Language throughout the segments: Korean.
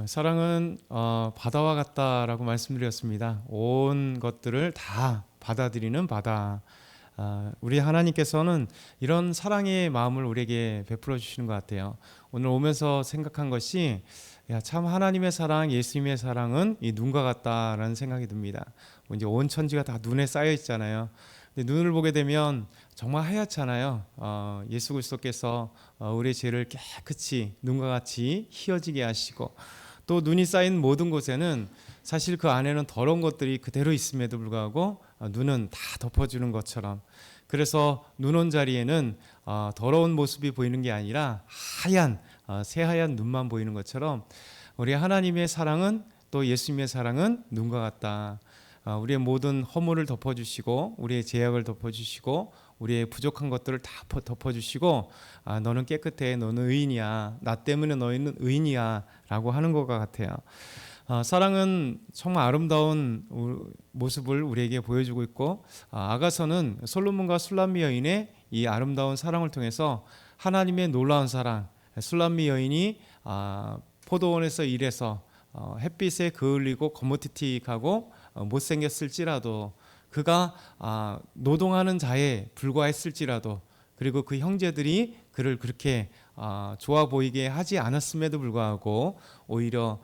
사랑은 바다와 같다라고 말씀드렸습니다. 온 것들을 다 받아들이는 바다. 우리 하나님께서는 이런 사랑의 마음을 우리에게 베풀어 주시는 것 같아요. 오늘 오면서 생각한 것이 참 하나님의 사랑, 예수님의 사랑은 이 눈과 같다라는 생각이 듭니다. 이제 온 천지가 다 눈에 쌓여 있잖아요. 근데 눈을 보게 되면 정말 하얗잖아요. 예수 그리스도께서 우리의 죄를 깨끗이 눈과 같이 희어지게 하시고, 또 눈이 쌓인 모든 곳에는 사실 그 안에는 더러운 것들이 그대로 있음에도 불구하고 눈은 다 덮어주는 것처럼, 그래서 눈 온 자리에는 더러운 모습이 보이는 게 아니라 하얀 새하얀 눈만 보이는 것처럼, 우리 하나님의 사랑은, 또 예수님의 사랑은 눈과 같다. 우리의 모든 허물을 덮어주시고, 우리의 죄악을 덮어주시고, 우리의 부족한 것들을 다 덮어주시고, 너는 깨끗해, 너는 의인이야, 나 때문에 너희는 의인이야 라고 하는 것 같아요. 사랑은 정말 아름다운 모습을 우리에게 보여주고 있고, 아가서는 솔로몬과 술람미 여인의 이 아름다운 사랑을 통해서 하나님의 놀라운 사랑, 술람미 여인이 포도원에서 일해서 햇빛에 그을리고 거무튀튀하고 못생겼을지라도, 그가 노동하는 자에 불과했을지라도, 그리고 그 형제들이 그를 그렇게 좋아 보이게 하지 않았음에도 불구하고 오히려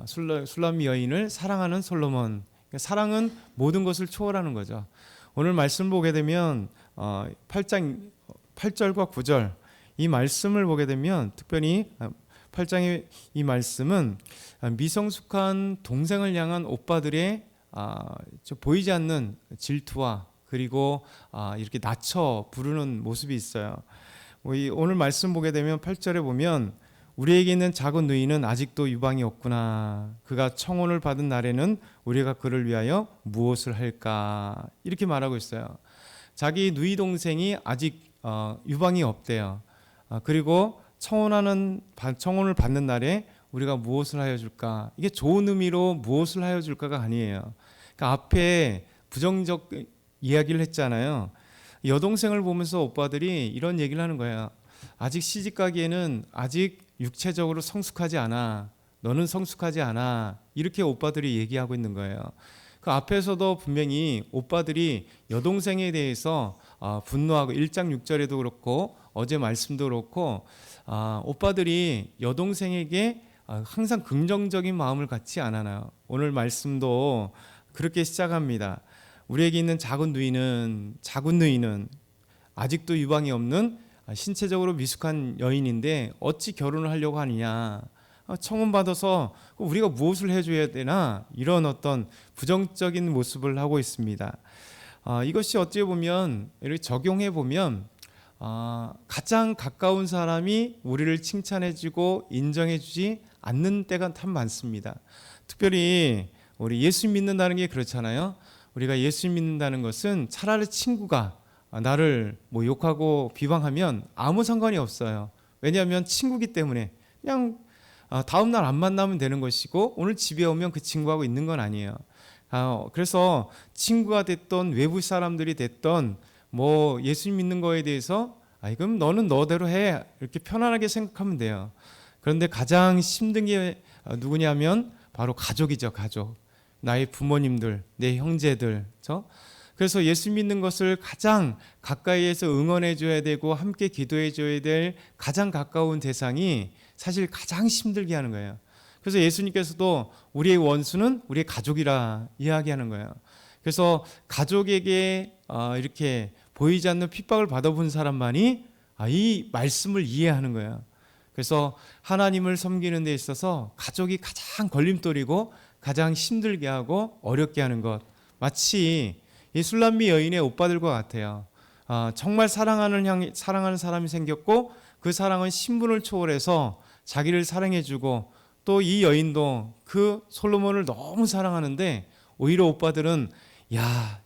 술람미 여인을 사랑하는 솔로몬. 사랑은 모든 것을 초월하는 거죠. 오늘 말씀 보게 되면 8장 8절과 9절 이 말씀을 보게 되면, 특별히 8장의 이 말씀은 미성숙한 동생을 향한 오빠들의 보이지 않는 질투와, 그리고 이렇게 낮춰 부르는 모습이 있어요. 오늘 말씀 보게 되면 8절에 보면, 우리에게 있는 작은 누이는 아직도 유방이 없구나. 그가 청혼을 받은 날에는 우리가 그를 위하여 무엇을 할까? 이렇게 말하고 있어요. 자기 누이 동생이 아직 유방이 없대요. 그리고 청혼을 받는 날에 우리가 무엇을 하여 줄까? 이게 좋은 의미로 무엇을 하여 줄까가 아니에요. 그러니까 앞에 부정적 이야기를 했잖아요. 여동생을 보면서 오빠들이 이런 얘기를 하는 거예요. 아직 시집가기에는 아직 육체적으로 성숙하지 않아. 너는 성숙하지 않아. 이렇게 오빠들이 얘기하고 있는 거예요. 그 앞에서도 분명히 오빠들이 여동생에 대해서 분노하고, 1장 6절에도 그렇고 어제 말씀도 그렇고 오빠들이 여동생에게 항상 긍정적인 마음을 갖지 않아요. 오늘 말씀도 그렇게 시작합니다. 우리에게 있는 작은 누이는 아직도 유방이 없는 신체적으로 미숙한 여인인데 어찌 결혼을 하려고 하느냐. 청혼 받아서 우리가 무엇을 해줘야 되나, 이런 어떤 부정적인 모습을 하고 있습니다. 이것이 어찌 보면 이렇게 적용해 보면 가장 가까운 사람이 우리를 칭찬해주고 인정해주지 않는 때가 참 많습니다. 특별히 우리 예수 믿는다는 게 그렇잖아요. 우리가 예수 믿는다는 것은 차라리 친구가 나를 욕하고 비방하면 아무 상관이 없어요. 왜냐하면 친구기 때문에 그냥 다음 날 안 만나면 되는 것이고, 오늘 집에 오면 그 친구하고 있는 건 아니에요. 그래서 친구가 됐던 외부 사람들이 됐던 예수 믿는 거에 대해서 그럼 너는 너대로 해, 이렇게 편안하게 생각하면 돼요. 그런데 가장 힘든 게 누구냐면 바로 가족이죠. 가족. 나의 부모님들, 내 형제들. 그래서 예수 믿는 것을 가장 가까이에서 응원해 줘야 되고 함께 기도해 줘야 될 가장 가까운 대상이 사실 가장 힘들게 하는 거예요. 그래서 예수님께서도 우리의 원수는 우리의 가족이라 이야기하는 거예요. 그래서 가족에게 이렇게 보이지 않는 핍박을 받아본 사람만이 이 말씀을 이해하는 거예요. 그래서 하나님을 섬기는 데 있어서 가족이 가장 걸림돌이고 가장 힘들게 하고 어렵게 하는 것, 마치 이 술람미 여인의 오빠들과 같아요. 정말 사랑하는 사람이 생겼고, 그 사랑은 신분을 초월해서 자기를 사랑해주고, 또 이 여인도 그 솔로몬을 너무 사랑하는데 오히려 오빠들은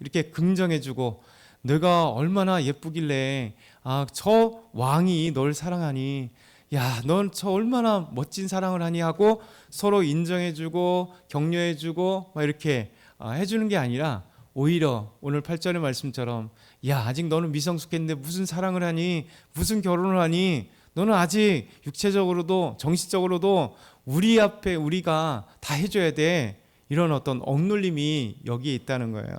이렇게 긍정해주고, 너가 얼마나 예쁘길래 저 왕이 널 사랑하니, 넌 저 얼마나 멋진 사랑을 하니 하고 서로 인정해주고 격려해주고 이렇게 해주는 게 아니라, 오히려 오늘 8절의 말씀처럼 아직 너는 미성숙했는데 무슨 사랑을 하니, 무슨 결혼을 하니, 너는 아직 육체적으로도 정신적으로도 우리 앞에 우리가 다 해줘야 돼. 이런 어떤 억눌림이 여기에 있다는 거예요.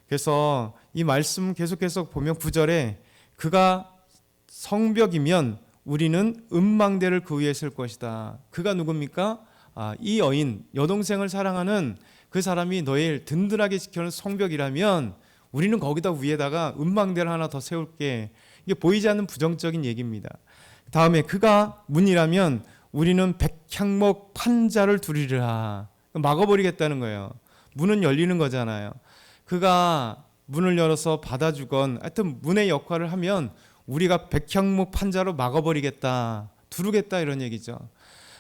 그래서 이 말씀 계속해서 보면 9절에 그가 성벽이면 우리는 음망대를 그 위에 쓸 것이다. 그가 누굽니까? 이 여동생을 사랑하는 그 사람이 너를 든든하게 지켜는 성벽이라면 우리는 거기다 위에다가 음망대를 하나 더 세울게. 이게 보이지 않는 부정적인 얘기입니다. 다음에 그가 문이라면 우리는 백향목 판자를 두리라. 막아버리겠다는 거예요. 문은 열리는 거잖아요. 그가 문을 열어서 받아주건 하여튼 문의 역할을 하면 우리가 백향목 판자로 막아버리겠다, 두르겠다 이런 얘기죠.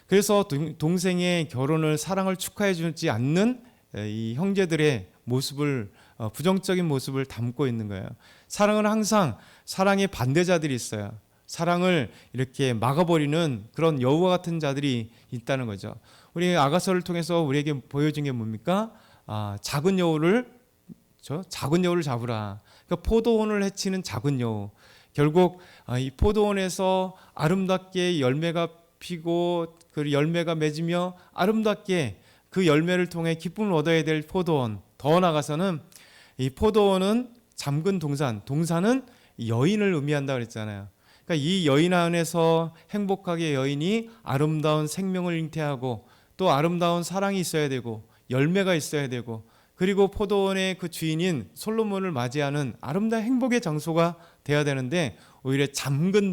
그래서 동생의 결혼을 사랑을 축하해 주지 않는 이 형제들의 모습을 부정적인 모습을 담고 있는 거예요. 사랑은 항상 사랑의 반대자들이 있어요. 사랑을 이렇게 막아버리는 그런 여우와 같은 자들이 있다는 거죠. 우리 아가서를 통해서 우리에게 보여준 게 뭡니까? 작은 여우를 잡으라. 그러니까 포도원을 해치는 작은 여우. 결국 이 포도원에서 아름답게 열매가 피고 그 열매가 맺으며 아름답게 그 열매를 통해 기쁨을 얻어야 될 포도원. 더 나아가서는 이 포도원은 잠근 동산은 여인을 의미한다 그랬잖아요. 그러니까 이 여인 안에서 행복하게 여인이 아름다운 생명을 잉태하고 또 아름다운 사랑이 있어야 되고 열매가 있어야 되고 그리고 포도원의 그 주인인 솔로몬을 맞이하는 아름다운 행복의 장소가 돼야 되는데 오히려 잠근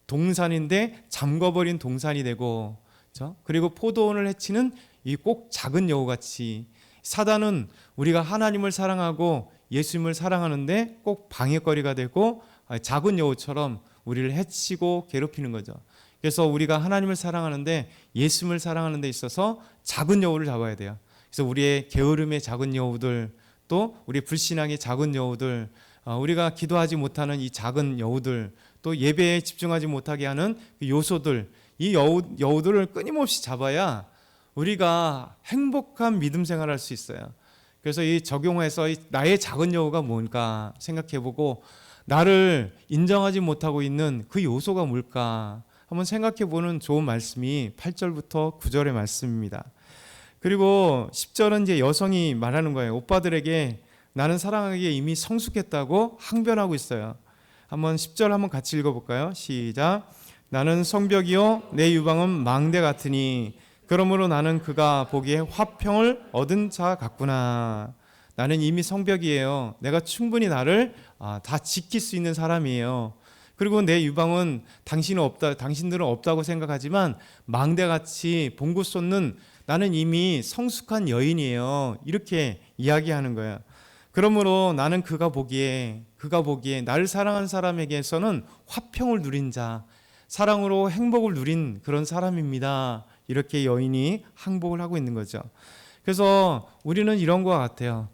동산인데 잠궈버린 동산이 되고 그렇죠? 그리고 포도원을 해치는 이 꼭 작은 여우같이 사단은 우리가 하나님을 사랑하고 예수님을 사랑하는데 꼭 방해거리가 되고 작은 여우처럼 우리를 해치고 괴롭히는 거죠. 그래서 우리가 하나님을 사랑하는데 예수님을 사랑하는 데 있어서 작은 여우를 잡아야 돼요. 그래서 우리의 게으름의 작은 여우들, 또 우리 불신앙의 작은 여우들, 우리가 기도하지 못하는 이 작은 여우들, 또 예배에 집중하지 못하게 하는 그 요소들, 이 여우들을 끊임없이 잡아야 우리가 행복한 믿음 생활을 할 수 있어요. 그래서 이 적용해서 나의 작은 여우가 뭔가 생각해보고 나를 인정하지 못하고 있는 그 요소가 뭘까 한번 생각해보는 좋은 말씀이 8절부터 9절의 말씀입니다. 그리고 10절은 이제 여성이 말하는 거예요. 오빠들에게 나는 사랑하기에 이미 성숙했다고 항변하고 있어요. 한번 10절 한번 같이 읽어볼까요? 시작. 나는 성벽이요 내 유방은 망대 같으니 그러므로 나는 그가 보기에 화평을 얻은 자 같구나. 나는 이미 성벽이에요. 내가 충분히 나를 다 지킬 수 있는 사람이에요. 그리고 내 유방은 당신들은 없다고 생각하지만 망대같이 봉구 쏟는 나는 이미 성숙한 여인이에요. 이렇게 이야기하는 거예요. 그러므로 나는 그가 보기에 나를 사랑하는 사람에게서는 화평을 누린 자, 사랑으로 행복을 누린 그런 사람입니다. 이렇게 여인이 항복을 하고 있는 거죠. 그래서 우리는 이런 것 같아요.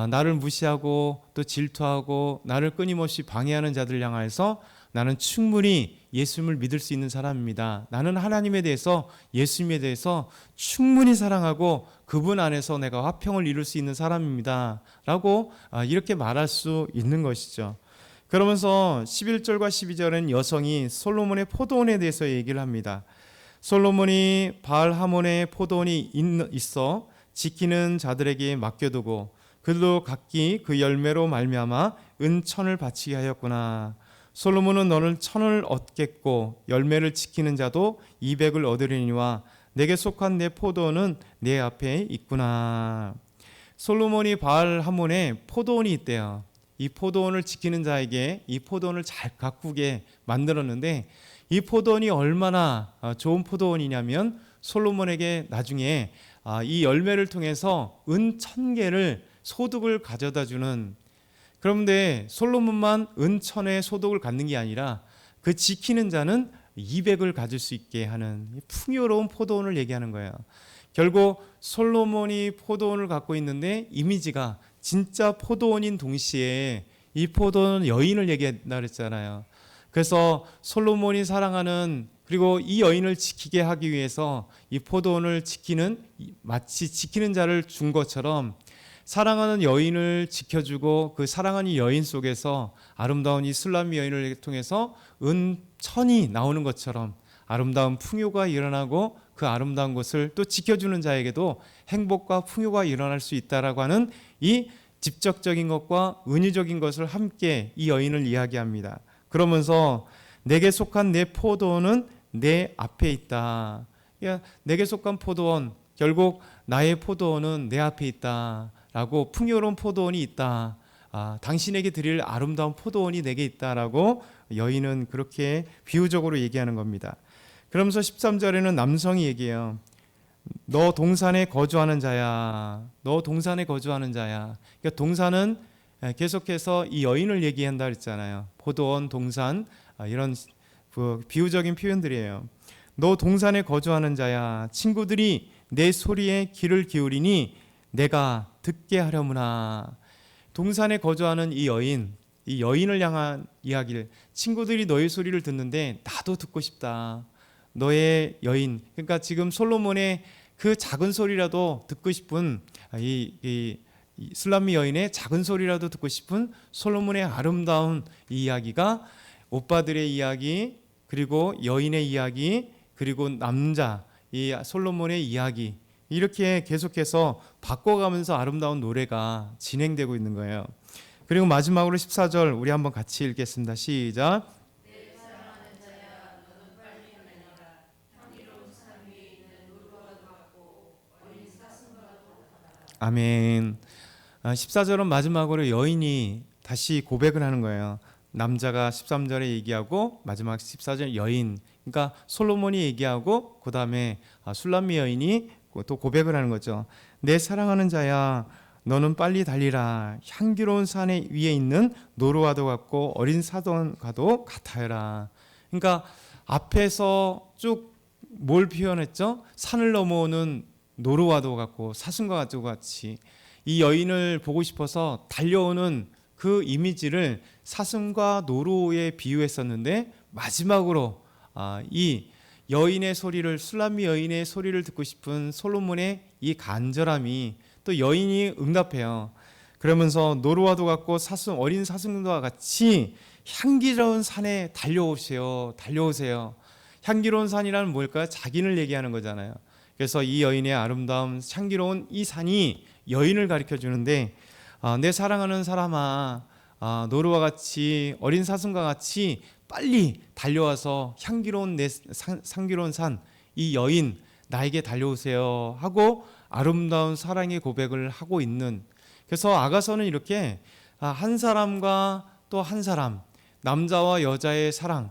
나를 무시하고 또 질투하고 나를 끊임없이 방해하는 자들 향해서 나는 충분히 예수님을 믿을 수 있는 사람입니다. 나는 하나님에 대해서 예수님에 대해서 충분히 사랑하고 그분 안에서 내가 화평을 이룰 수 있는 사람입니다. 라고 이렇게 말할 수 있는 것이죠. 그러면서 11절과 12절은 여성이 솔로몬의 포도원에 대해서 얘기를 합니다. 솔로몬이 바알 하몬의 포도원이 있어 지키는 자들에게 맡겨두고 그들도 각기 그 열매로 말미암아 은천을 바치게 하였구나. 솔로몬은 너는 천을 얻겠고 열매를 지키는 자도 200을 얻으리니와 내게 속한 내 포도원은 내 앞에 있구나. 솔로몬이 바알 하몬에 포도원이 있대요. 이 포도원을 지키는 자에게 이 포도원을 잘 가꾸게 만들었는데 이 포도원이 얼마나 좋은 포도원이냐면 솔로몬에게 나중에 이 열매를 통해서 은 1000개를 소득을 가져다 주는. 그런데 솔로몬만 은 1000의 소득을 갖는 게 아니라 그 지키는 자는 200을 가질 수 있게 하는 풍요로운 포도원을 얘기하는 거예요. 결국 솔로몬이 포도원을 갖고 있는데 이미지가 진짜 포도원인 동시에 이 포도원 여인을 얘기한다 그랬잖아요. 그래서 솔로몬이 사랑하는 그리고 이 여인을 지키게 하기 위해서 이 포도원을 마치 지키는 자를 준 것처럼 사랑하는 여인을 지켜주고 그 사랑하는 여인 속에서 아름다운 이 술람미 여인을 통해서 은 천이 나오는 것처럼 아름다운 풍요가 일어나고 그 아름다운 것을 또 지켜주는 자에게도 행복과 풍요가 일어날 수 있다라고 하는 이 직접적인 것과 은유적인 것을 함께 이 여인을 이야기합니다. 그러면서 내게 속한 내 포도원은 내 앞에 있다. 내게 속한 포도원, 결국 나의 포도원은 내 앞에 있다라고, 풍요로운 포도원이 있다. 당신에게 드릴 아름다운 포도원이 내게 있다라고 여인은 그렇게 비유적으로 얘기하는 겁니다. 그러면서 13절에는 남성이 얘기해요. 너 동산에 거주하는 자야. 너 동산에 거주하는 자야. 그러니까 동산은 계속해서 이 여인을 얘기한다 그랬잖아요. 포도원, 동산, 이런 비유적인 표현들이에요. 너 동산에 거주하는 자야. 친구들이 내 소리에 귀를 기울이니 내가 듣게 하려무나. 동산에 거주하는 이 여인을 향한 이야기를, 친구들이 너의 소리를 듣는데 나도 듣고 싶다. 너의 여인, 그러니까 지금 솔로몬의 그 작은 소리라도 듣고 싶은 이 술람미 여인의 작은 소리라도 듣고 싶은 솔로몬의 아름다운 이 이야기가 오빠들의 이야기, 그리고 여인의 이야기, 그리고 남자 이 솔로몬의 이야기, 이렇게 계속해서 바꿔가면서 아름다운 노래가 진행되고 있는 거예요. 그리고 마지막으로 14절 우리 한번 같이 읽겠습니다. 시작. 아멘. 14절은 마지막으로 여인이 다시 고백을 하는 거예요. 남자가 13절에 얘기하고 마지막 14절 여인, 그러니까 솔로몬이 얘기하고 그 다음에 술람미 여인이 또 고백을 하는 거죠. 내 사랑하는 자야, 너는 빨리 달리라. 향기로운 산 위에 있는 노루와도 같고 어린 사돈과도 같아라. 그러니까 앞에서 쭉 뭘 표현했죠? 산을 넘어오는 노루와도 같고 사슴과 같이 이 여인을 보고 싶어서 달려오는 그 이미지를 사슴과 노루에 비유했었는데, 마지막으로 이 여인의 소리를, 술람미 여인의 소리를 듣고 싶은 솔로몬의 이 간절함이 또 여인이 응답해요. 그러면서 노루와도 같고 어린 사슴과 같이 향기로운 산에 달려오세요. 향기로운 산이라는 뭘까요? 자기를 얘기하는 거잖아요. 그래서 이 여인의 아름다움, 향기로운 이 산이 여인을 가르쳐 주는데, 내 사랑하는 사람아, 노루와 같이 어린 사슴과 같이 빨리 달려와서 향기로운 향기로운 산, 이 여인 나에게 달려오세요 하고 아름다운 사랑의 고백을 하고 있는. 그래서 아가서는 이렇게 한 사람과 또 한 사람, 남자와 여자의 사랑,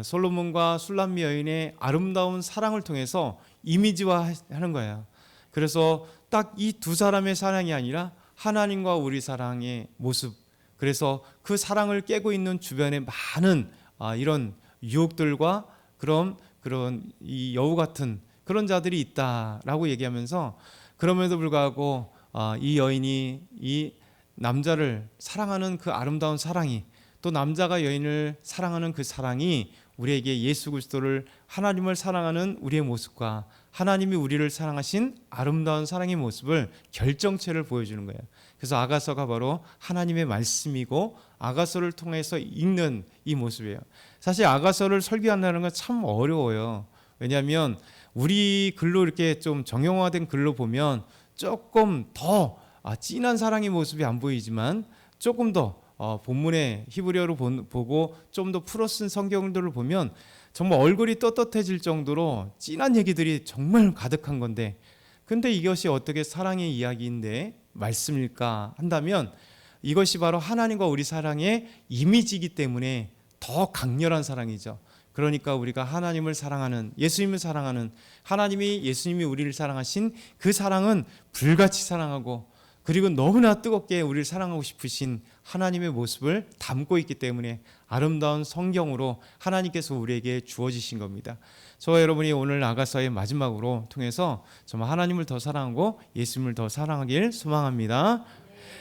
솔로몬과 술람미 여인의 아름다운 사랑을 통해서 이미지화하는 거예요. 그래서 딱 이 두 사람의 사랑이 아니라 하나님과 우리 사랑의 모습, 그래서 그 사랑을 깨고 있는 주변에 많은 이런 유혹들과 그런 이 여우 같은 그런 자들이 있다라고 얘기하면서, 그럼에도 불구하고 이 여인이 이 남자를 사랑하는 그 아름다운 사랑이, 또 남자가 여인을 사랑하는 그 사랑이 우리에게 예수 그리스도를, 하나님을 사랑하는 우리의 모습과 하나님이 우리를 사랑하신 아름다운 사랑의 모습을 결정체를 보여주는 거예요. 그래서 아가서가 바로 하나님의 말씀이고 아가서를 통해서 읽는 이 모습이에요. 사실 아가서를 설교한다는 건 참 어려워요. 왜냐하면 우리 글로 이렇게 좀 정형화된 글로 보면 조금 더 진한 사랑의 모습이 안 보이지만, 조금 더 본문의 히브리어로 보고 좀 더 풀어 쓴 성경들을 보면 정말 얼굴이 떳떳해질 정도로 진한 얘기들이 정말 가득한 건데, 근데 이것이 어떻게 사랑의 이야기인데 말씀일까 한다면, 이것이 바로 하나님과 우리 사랑의 이미지이기 때문에 더 강렬한 사랑이죠. 그러니까 우리가 하나님을 사랑하는, 예수님을 사랑하는, 하나님이 예수님이 우리를 사랑하신 그 사랑은 불같이 사랑하고, 그리고 너무나 뜨겁게 우리를 사랑하고 싶으신 하나님의 모습을 담고 있기 때문에 아름다운 성경으로 하나님께서 우리에게 주어지신 겁니다. 저와 여러분이 오늘 아가서의 마지막으로 통해서 정말 하나님을 더 사랑하고 예수님을 더 사랑하길 소망합니다.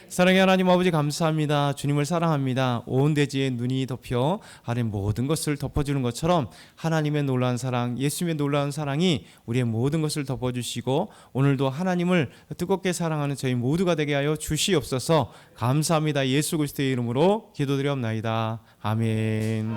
사랑의 하나님 아버지 감사합니다. 주님을 사랑합니다. 온 대지에 눈이 덮여 하나님 모든 것을 덮어주는 것처럼 하나님의 놀라운 사랑, 예수님의 놀라운 사랑이 우리의 모든 것을 덮어주시고 오늘도 하나님을 뜨겁게 사랑하는 저희 모두가 되게 하여 주시옵소서. 감사합니다. 예수 그리스도의 이름으로 기도드리옵나이다. 아멘.